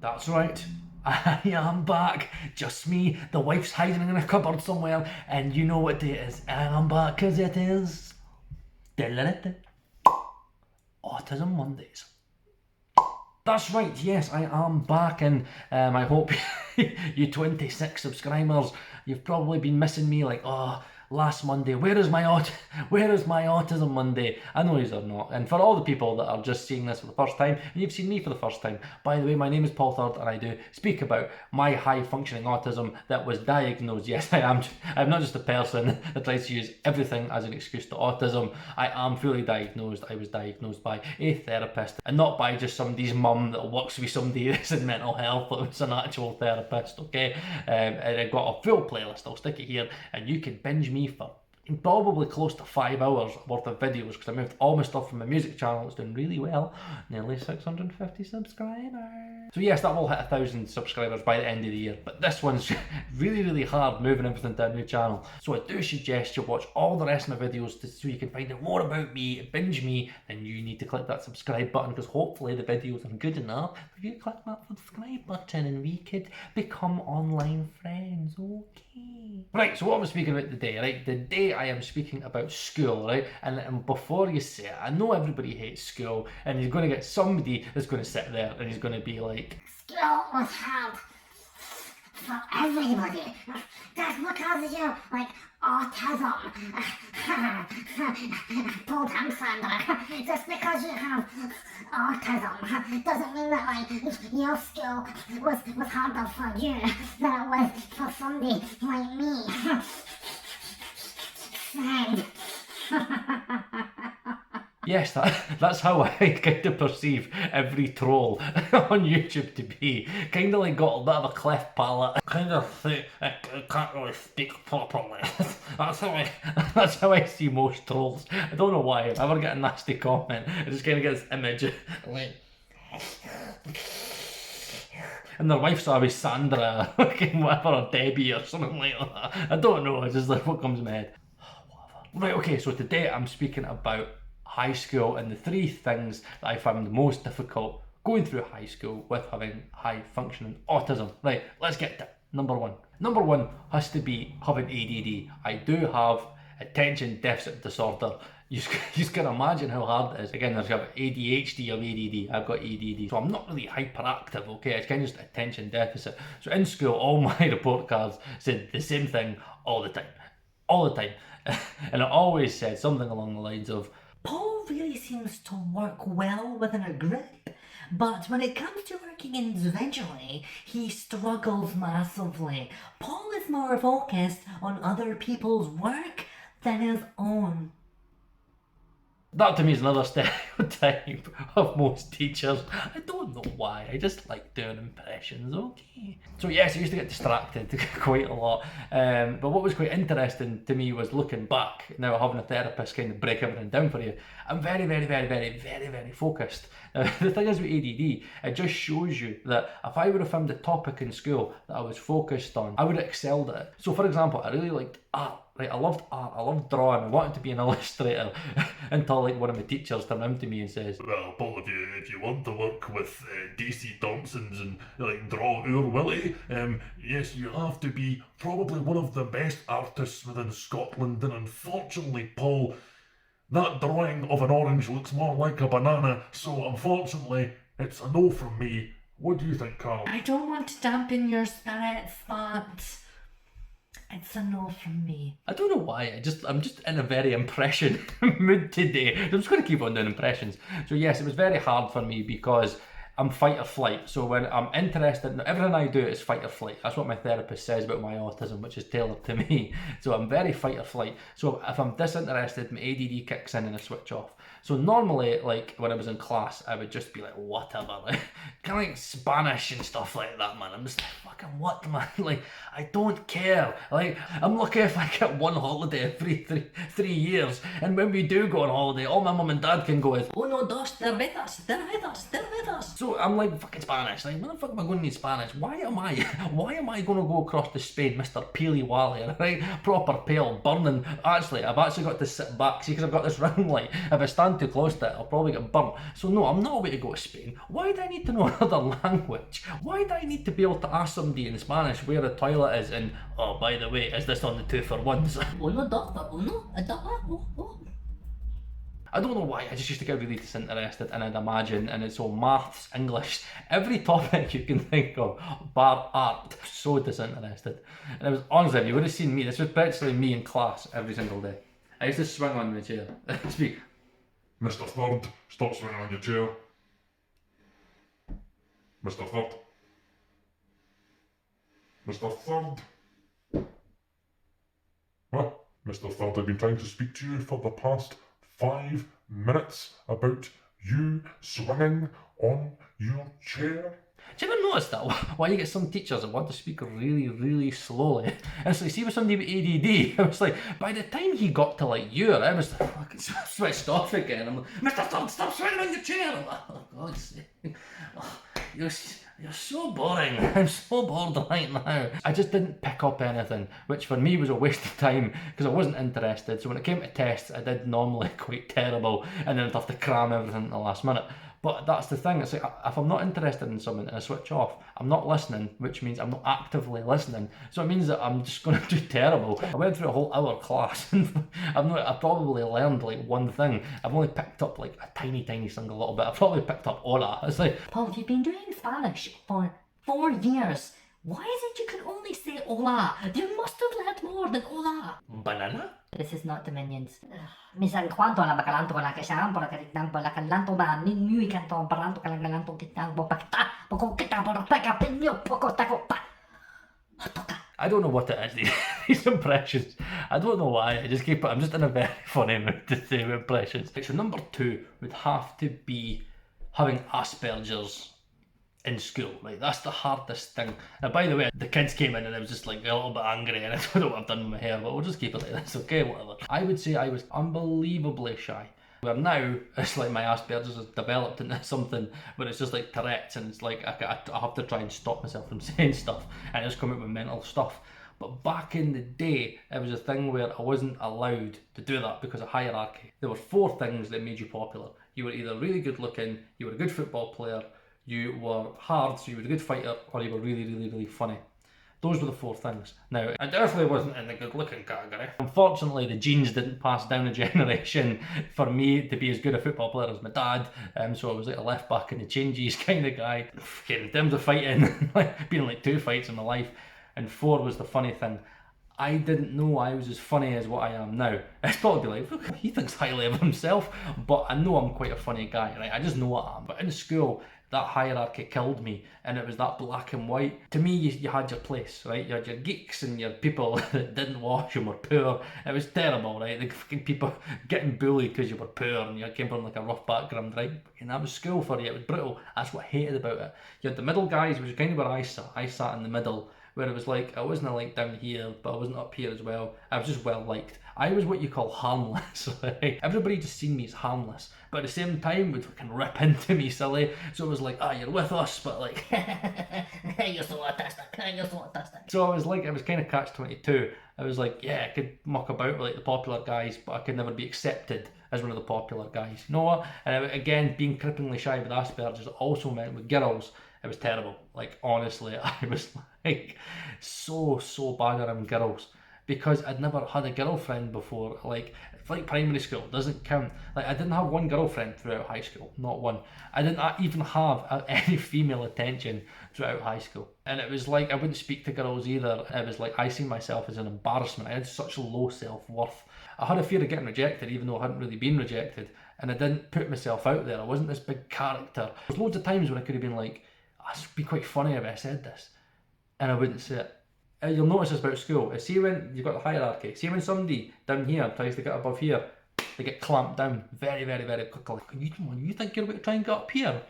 That's right. I am back. Just me. The wife's hiding in a cupboard somewhere, and you know what day it is. I am back because it is Autism Mondays. That's right, yes, I am back, and I hope you 26 subscribers, you've probably been missing me like, oh, last Monday, where is my Autism Monday? I know you're not. And for all the people that are just seeing this for the first time, and you've seen me for the first time, by the way, my name is Paul Third, and I do speak about my high-functioning autism that was diagnosed. Yes, I'm not just a person that tries to use everything as an excuse to autism. I am fully diagnosed. I was diagnosed by a therapist, and not by just somebody's mum that works with somebody that's in mental health. It was an actual therapist, okay? And I got a full playlist. I'll stick it here, and you can binge me for probably close to 5 hours worth of videos, because I moved all my stuff from my music channel. It's doing really well, nearly 650 subscribers. So yes, that will hit 1,000 subscribers by the end of the year, but this one's really hard moving everything to a new channel. So I do suggest you watch all the rest of my videos so you can find out more about me, binge me, and you need to click that subscribe button, because hopefully the videos are good enough for you to click that subscribe button and we could become online friends, okay? Right, so what am I speaking about today, right? Today I am speaking about school, right? And before you say it, I know everybody hates school, and you're going to get somebody that's going to sit there and he's going to be like, school was hard for everybody. That's because you like autism. Paul Tamsander. Just because you have autism doesn't mean that like your school was harder for you than it was for somebody like me. yes, that's how I kind of perceive every troll on YouTube to be. Kind of like got a bit of a cleft palate. Kind of think I can't really speak properly. That's how I see most trolls. I don't know why. If I ever get a nasty comment, I just kind of get this image like, and their wife's always Sandra, whatever, or Debbie or something like that. I don't know. It's just like what comes in my head. Right, okay, so today I'm speaking about high school and the 3 things that I found the most difficult going through high school with having high functioning autism. Right, let's get to number 1. Number 1 has to be having ADD. I do have attention deficit disorder. You can imagine how hard it is. Again, there's got ADHD or ADD. I've got ADD. So I'm not really hyperactive, okay? It's kind of just attention deficit. So in school, all my report cards said the same thing all the time. All the time. And it always said something along the lines of, Paul really seems to work well within a group, but when it comes to working individually, he struggles massively. Paul is more focused on other people's work than his own. That to me is another stereotype of most teachers. I don't know why, I just like doing impressions, okay? So yes, I used to get distracted quite a lot, but what was quite interesting to me was looking back, now having a therapist kind of break everything down for you. I'm very focused. Now, the thing is with ADD, it just shows you that if I would have found a topic in school that I was focused on, I would have excelled at it. So for example, I really liked art. Right, I loved art, I loved drawing, I wanted to be an illustrator until like one of my teachers turned around to me and says, well, Paul, if you want to work with DC Thompsons and like draw Ur Willie, yes, you have to be probably one of the best artists within Scotland, and unfortunately, Paul, that drawing of an orange looks more like a banana, so unfortunately, it's a no from me. What do you think, Carl? I don't want to dampen your spirits, but it's a no from me. I don't know why, I'm just in a very impression mood today. I'm just going to keep on doing impressions. So yes, it was very hard for me because I'm fight or flight. So when I'm interested, everything I do is fight or flight. That's what my therapist says about my autism, which is tailored to me. So I'm very fight or flight. So if I'm disinterested, my ADD kicks in and I switch off. So normally, like when I was in class, I would just be like, whatever, like kind of like Spanish and stuff like that, man. I'm just like, fucking what, man? Like, I don't care. Like, I'm lucky if I get one holiday every three years. And when we do go on holiday, all my mum and dad can go is, Uno, dos, cervezas, cervezas, cervezas. So I'm like, fucking Spanish. Like, when the fuck am I going to need Spanish? Why am I going to go across to Spain, Mr. Peely Wally, right? Proper pale, burning. Actually, I've actually got to sit back, see, because I've got this ring light. If I stand too close to it, I'll probably get burnt. So no, I'm not away to go to Spain. Why do I need to know another language? Why do I need to be able to ask somebody in Spanish where the toilet is and, oh, by the way, is this on the 2 for 1s? Uno, dos, uno, dos. I don't know why, I just used to get really disinterested, and I'd imagine, and it's all maths, English, every topic you can think of, bar art, so disinterested. And it was, honestly, if you would have seen me, this was practically me in class every single day. I used to swing on my chair, speak. Mr. Third, stop swinging on your chair. Mr. Third. Mr. Third. What? Mr. Third, I've been trying to speak to you for the past 5 minutes about you swinging on your chair. Do you ever notice that? Why you get some teachers that want to speak really, really slowly? And it's like, see with somebody with ADD, I was like, by the time he got to like you, I was like, fucking switched off again. I'm like, Mr. Third, stop swinging on your chair. I'm like, oh, God's sake. Oh, you're so boring. I'm so bored right now. I just didn't pick up anything, which for me was a waste of time because I wasn't interested. So when it came to tests, I did normally quite terrible, and then I'd have to cram everything at the last minute. But that's the thing, it's like, if I'm not interested in something and I switch off, I'm not listening, which means I'm not actively listening. So it means that I'm just going to do terrible. I went through a whole hour class and I probably learned like one thing. I've only picked up like a tiny single little bit. I've probably picked up hola. It's like, Paul, you've been doing Spanish for 4 years. Why is it you can only say hola? You must have learned more than hola. banana? This is not the Minions. Misan cuanto la bakalanto la kasang por karitang por la kalanto ba muy kanto paranto kalanto kitang po pakita poko kita por peka pinyo poko tako pa. I don't know what it is, these impressions. I don't know why, I just keep it, I'm just in a very funny mood to do impressions. So number 2 would have to be having aspergers in school, right? That's the hardest thing. Now, by the way, the kids came in and I was just like a little bit angry, and I don't know what I've done with my hair, but we'll just keep it like this, okay, whatever. I would say I was unbelievably shy. Where now, it's like my Asperger's has developed into something where it's just like Tourette's, and it's like I have to try and stop myself from saying stuff, and I just come out with mental stuff. But back in the day, it was a thing where I wasn't allowed to do that because of hierarchy. There were 4 things that made you popular. You were either really good looking, you were a good football player, you were hard, so you were a good fighter, or you were really funny. Those were the 4 things. Now, I definitely wasn't in the good looking category. Unfortunately, the genes didn't pass down a generation for me to be as good a football player as my dad, so I was like a left back in the changes kind of guy. In terms of fighting, like been in like 2 fights in my life, and 4 was the funny thing. I didn't know I was as funny as what I am now. It's probably like, look, he thinks highly of himself, but I know I'm quite a funny guy, right? I just know I am. But in school, that hierarchy killed me, and it was that black and white. To me, you had your place, right? You had your geeks and your people that didn't wash and were poor. It was terrible, right? The fucking people getting bullied because you were poor and you came from like a rough background, right? And that was school for you. It was brutal. That's what I hated about it. You had the middle guys, which is kind of where I sat. I sat in the middle, where it was like, I wasn't like down here, but I wasn't up here as well. I was just well liked. I was what you call harmless, right? Everybody just seen me as harmless, but at the same time would fucking rip into me silly. So it was like, you're with us, but like, You're so autistic, you're so autistic. so I was like, it was kind of catch-22. I was like, yeah, I could muck about with like the popular guys, but I could never be accepted as one of the popular guys. You know what? And again, being cripplingly shy with Asperger's also meant with girls, it was terrible. Like, honestly, I was like so bad around girls because I'd never had a girlfriend before. Like primary school doesn't count. Like, I didn't have one girlfriend throughout high school, not one. I didn't even have any female attention throughout high school. And it was like, I wouldn't speak to girls either. It was like, I see myself as an embarrassment. I had such low self-worth. I had a fear of getting rejected, even though I hadn't really been rejected. And I didn't put myself out there. I wasn't this big character. There's loads of times when I could have been like, it'd be quite funny if I said this, and I wouldn't say it. You'll notice this about school. See when you've got the hierarchy, see when somebody down here tries to get above here, they get clamped down very quickly. You think you're about to try and get up here?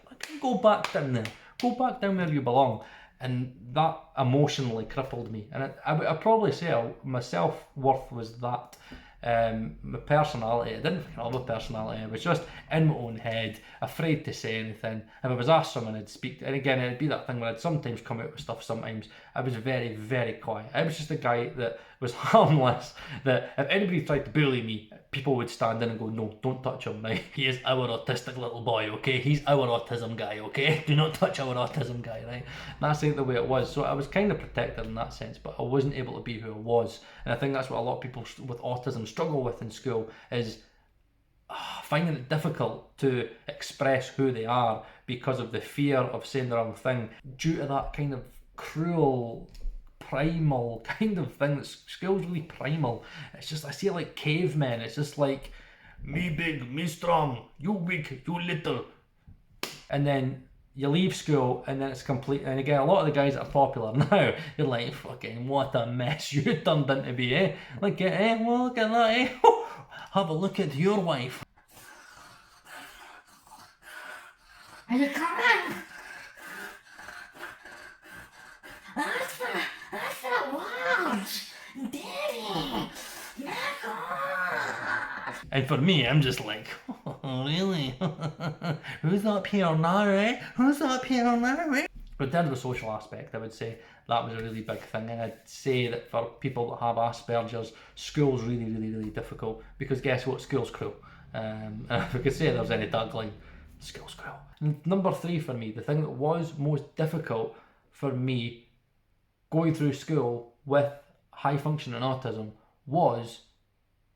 Go back down there. Go back down where you belong. And that emotionally crippled me. And I probably say my self-worth was that My personality, I didn't think of a personality, I was just in my own head, afraid to say anything. If I was asked someone, I'd speak, and again, it'd be that thing where I'd sometimes come out with stuff, sometimes I was very, very quiet. I was just a guy that was harmless, that if anybody tried to bully me, people would stand in and go, no, don't touch him, right? He is our autistic little boy, okay? He's our autism guy, okay? Do not touch our autism guy, right? And that's the way it was. So I was kind of protected in that sense, but I wasn't able to be who I was. And I think that's what a lot of people with autism struggle with in school, is finding it difficult to express who they are because of the fear of saying the wrong thing, due to that kind of cruel, primal kind of thing. That school's really primal. It's just, I see it like cavemen. It's just like, me big, me strong, you weak, you little. And then you leave school and then it's complete. And again, a lot of the guys that are popular now, you're like, fucking what a mess you turned into be, eh? Look at, well, look at that, eh? Have a look at your wife. Are you coming? That's for a watch. Daddy, back off. And for me, I'm just like, oh, really? Who's up here now, eh? Who's up here now, eh? But in terms of the social aspect, I would say that was a really big thing. And I'd say that for people that have Asperger's, school's really, really, really difficult. Because guess what? School's cruel. If we could say there's any tagline, school's cruel. And number 3 for me, the thing that was most difficult for me going through school with high functioning autism was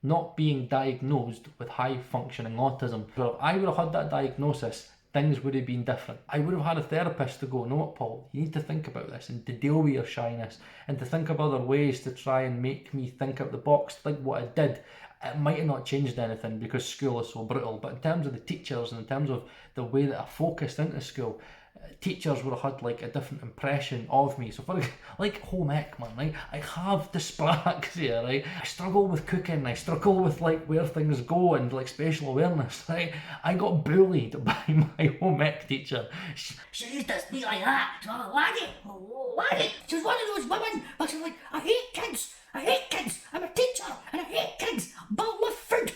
not being diagnosed with high functioning autism. So if I would have had that diagnosis, things would have been different. I would have had a therapist to go, no what, Paul, you need to think about this and to deal with your shyness and to think of other ways to try and make me think out the box, think what I did. It might have not changed anything because school is so brutal, but in terms of the teachers and in terms of the way that I focused into school, teachers would have had like a different impression of me. So for like home ec, man, right? I have dyspraxia, right? I struggle with cooking, I struggle with like where things go and like spatial awareness, right? I got bullied by my home ec teacher. She used to speak like that. So I'm like, laddie. She was one of those women, but she's like, I hate kids. I'm a teacher and I hate kids, but I love food.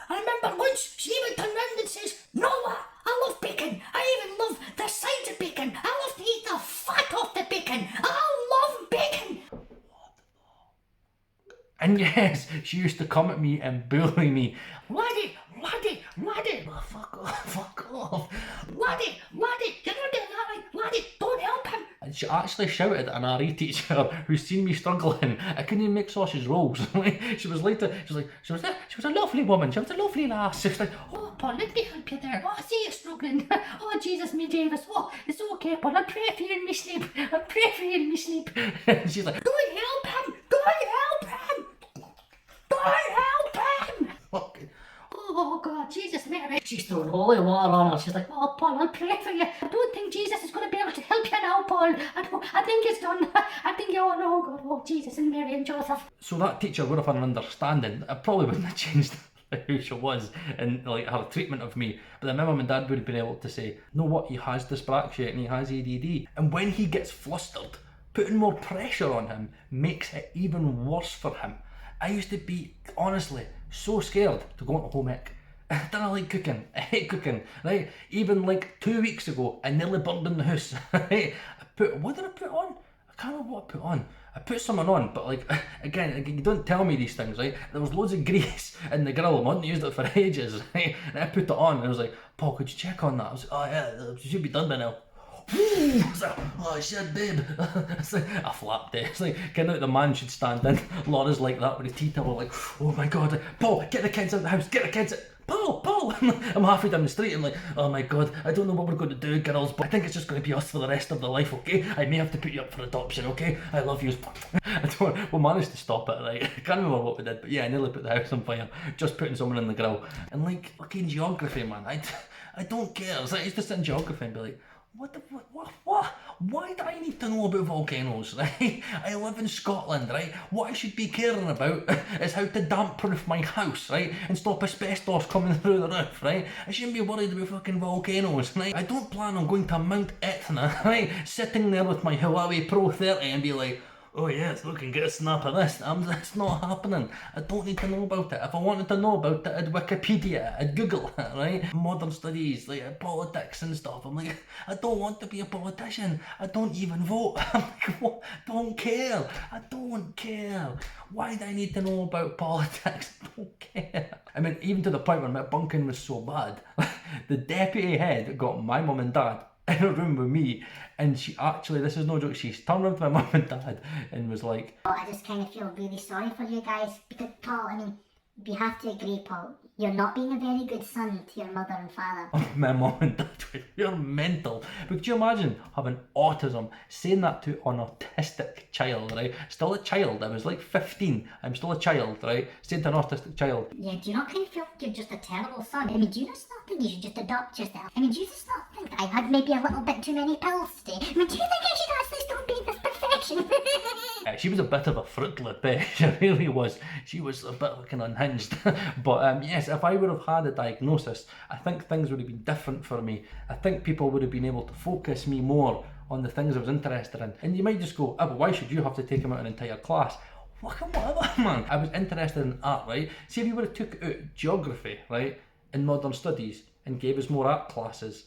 I remember once she even turned around and says, Noah, I love bacon. I even love the sides of bacon. I love to eat the fat off the bacon. I love bacon. And yes, she used to come at me and bully me. Laddie. Oh, fuck off. Laddie, you're not doing that right. Laddie, don't help him. And she actually shouted at an RE teacher who's seen me struggling. I couldn't even make sausage rolls. She was a lovely woman. She was a lovely lass. She was like, Oh, Paul, let me help you there. Oh, I see you struggling. Oh, Jesus, me Davis. Oh, it's okay, Paul. I'll pray for you in my sleep. and she's like, Don't help him. fucking. Oh, God, Jesus, Mary. She's throwing holy water on her. She's like, oh, Paul, I'll pray for you. I don't think Jesus is going to be able to help you now, Paul. I think it's done. I think you're, oh, God, oh, Jesus and Mary and Joseph. So that teacher would have had an understanding. I probably wouldn't have changed who she was and like her treatment of me. But then my mum and dad would have been able to say, know what, he has dyspraxia and he has ADD. And when he gets flustered, putting more pressure on him makes it even worse for him. I used to be, honestly, so scared to go into home ec. I didn't like cooking. I hate cooking, right? Even like 2 weeks ago, I nearly burned in the house, right? What did I put on? I can't remember what I put on. I put something on, but like, again, you don't tell me these things, right? There was loads of grease in the grill. I hadn't used it for ages, right? And I put it on and I was like, Paul, could you check on that? I was like, oh yeah, it should be done by now. I was like, oh shit, babe. It's like, I flapped it. It's like, getting out the man should stand in. Laura's like that with a tea towel, like, oh my god, Paul, get the kids out of the house, get the kids out. Paul! I'm halfway down the street and like, oh my god, I don't know what we're going to do, girls, but I think it's just going to be us for the rest of the life, okay? I may have to put you up for adoption, okay? I love you. We managed to stop it, right? I can't remember what we did, but yeah, I nearly put the house on fire, just putting someone in the grill. And like, fucking geography, man, I don't care. It's like, I used to sit in geography and be like, what? Why do I need to know about volcanoes, right? I live in Scotland, right? What I should be caring about is how to damp-proof my house, right? And stop asbestos coming through the roof, right? I shouldn't be worried about fucking volcanoes, right? I don't plan on going to Mount Etna, right? Sitting there with my Huawei Pro 30 and be like, oh yes, look and get a snap of this. It's not happening. I don't need to know about it. If I wanted to know about it, I'd Wikipedia, I'd Google it, right? Modern studies, like politics and stuff. I'm like, I don't want to be a politician. I don't even vote. I'm like, what? Don't care. I don't care. Why do I need to know about politics? I don't care. I mean, even to the point where my bunking was so bad, the deputy head got my mum and dad in a room with me, and she actually, this is no joke, she turned around to my mum and dad and was like, Oh, I just kind of feel really sorry for you guys because, Paul, I mean, we have to agree, Paul, you're not being a very good son to your mother and father. my mum and dad were, you're mental. But could you imagine having autism, saying that to an autistic child, right? Still a child, I was like 15, I'm still a child, right? Saying to an autistic child. Yeah, do you not kind of feel like you're just a terrible son? I mean, do you just not think you should just adopt yourself? I mean, do you just not think that I had maybe a little bit too many pills today? I mean, do you think I should actually stop being this perfection? She was a bit of a fruit lip, she really was. She was a bit like an unhinged. But yes, if I would have had a diagnosis, I think things would have been different for me. I think people would have been able to focus me more on the things I was interested in. And you might just go, oh, but why should you have to take him out an entire class? Whatever, man. I was interested in art, right? See, if you would have took out geography, right, in modern studies and gave us more art classes,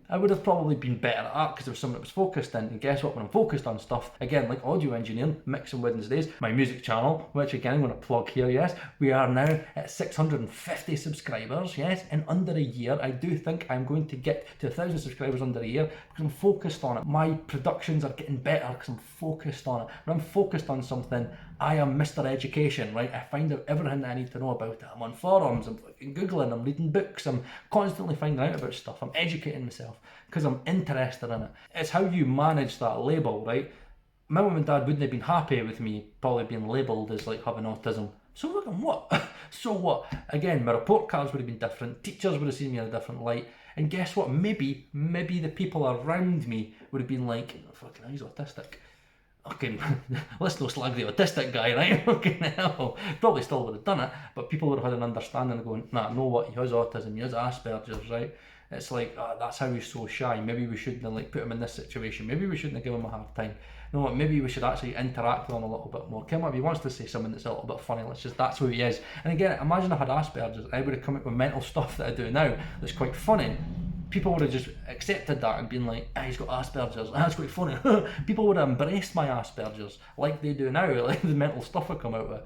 I would have probably been better at art because it was something that was focused in. And guess what? When I'm focused on stuff, again, like audio engineering, Mixing Wednesdays, my music channel, which again I'm going to plug here, yes, we are now at 650 subscribers, yes, in under a year. I do think I'm going to get to 1,000 subscribers under a year because I'm focused on it. My productions are getting better because I'm focused on it. When I'm focused on something, I am Mr. Education, right? I find out everything that I need to know about it. I'm on forums, I'm fucking Googling, I'm reading books, I'm constantly finding out about stuff. I'm educating myself because I'm interested in it. It's how you manage that label, right? My mum and dad wouldn't have been happy with me probably being labelled as like having autism. So fucking what? So what? Again, my report cards would have been different, teachers would have seen me in a different light, and guess what? Maybe the people around me would have been like, oh, fucking he's autistic. Okay, let's not slag the autistic guy, right? Fucking hell. Probably still would have done it, but people would have had an understanding of going, nah, know what, he has autism, he has aspergers, right? It's like, that's how he's so shy. Maybe we shouldn't have like put him in this situation. Maybe we shouldn't have given him a hard time. You know what, maybe we should actually interact with him a little bit more. Kim, if he wants to say something that's a little bit funny, that's who he is. And again, imagine I had aspergers, I would have come up with mental stuff that I do now that's quite funny. People would have just accepted that and been like, he's got Asperger's, that's quite funny. People would have embraced my Asperger's like they do now, like the mental stuff I come out with.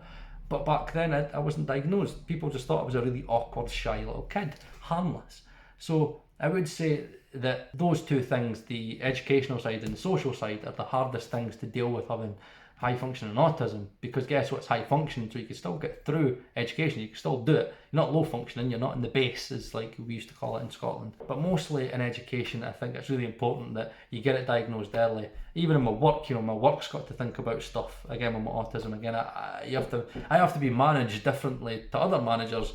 But back then I wasn't diagnosed. People just thought I was a really awkward, shy little kid, harmless. So I would say that those two things, the educational side and the social side, are the hardest things to deal with having high functioning autism, because guess what, it's high functioning, so you can still get through education, you can still do it. You're not low functioning, you're not in the base, as like we used to call it in Scotland. But mostly in education, I think it's really important that you get it diagnosed early. Even in my work, my work's got to think about stuff. Again, with my autism, again, I have to be managed differently to other managers.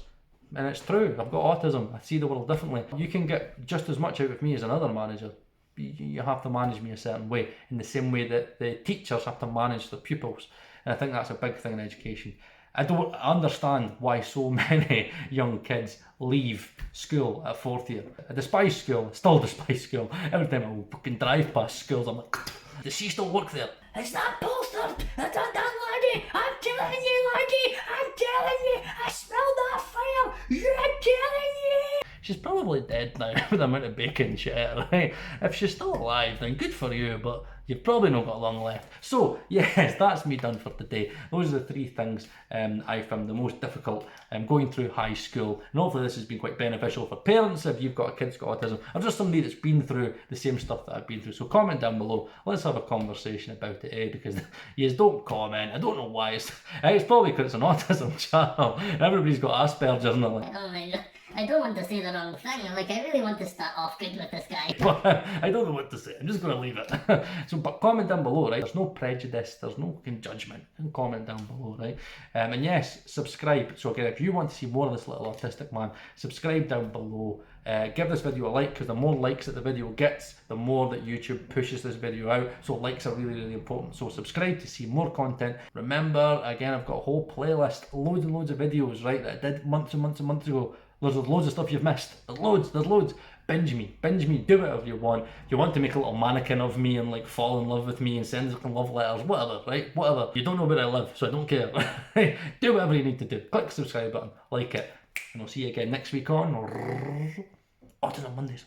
And it's true, I've got autism, I see the world differently. You can get just as much out of me as another manager. You have to manage me a certain way, in the same way that the teachers have to manage the pupils. And I think that's a big thing in education. I don't understand why so many young kids leave school at fourth year. I despise school, still despise school. Every time I fucking drive past schools, I'm like, does she still work there? It's not bolstered! It's not done, laddie! I'm telling you, laddie! I'm telling you! I smell that fire! You're telling you! She's probably dead now with the amount of bacon she ate, right? If she's still alive, then good for you, but you've probably not got long left. So, yes, that's me done for today. Those are the three things I found the most difficult going through high school. And hopefully this has been quite beneficial for parents if you've got a kid that's got autism, or just somebody that's been through the same stuff that I've been through. So comment down below. Let's have a conversation about it, because you don't comment. I don't know why. It's probably because it's an autism channel. Everybody's got Asperger's and they're like, Oh my god. I don't want to say the wrong thing. Like, I really want to start off good with this guy. but I don't know what to say. I'm just going to leave it. So, but comment down below, right? There's no prejudice. There's no fucking judgment. And comment down below, right? And yes, subscribe. So again, if you want to see more of this little autistic man, subscribe down below. Give this video a like, because the more likes that the video gets, the more that YouTube pushes this video out. So likes are really, really important. So subscribe to see more content. Remember, again, I've got a whole playlist, loads and loads of videos, right, that I did months and months and months ago. There's loads of stuff you've missed. There's loads. Binge me, do whatever you want. If you want to make a little mannequin of me and like fall in love with me and send some love letters, whatever, right? Whatever. You don't know where I live, so I don't care. Do whatever you need to do. Click the subscribe button, like it, and I'll see you again next week on Autism Mondays.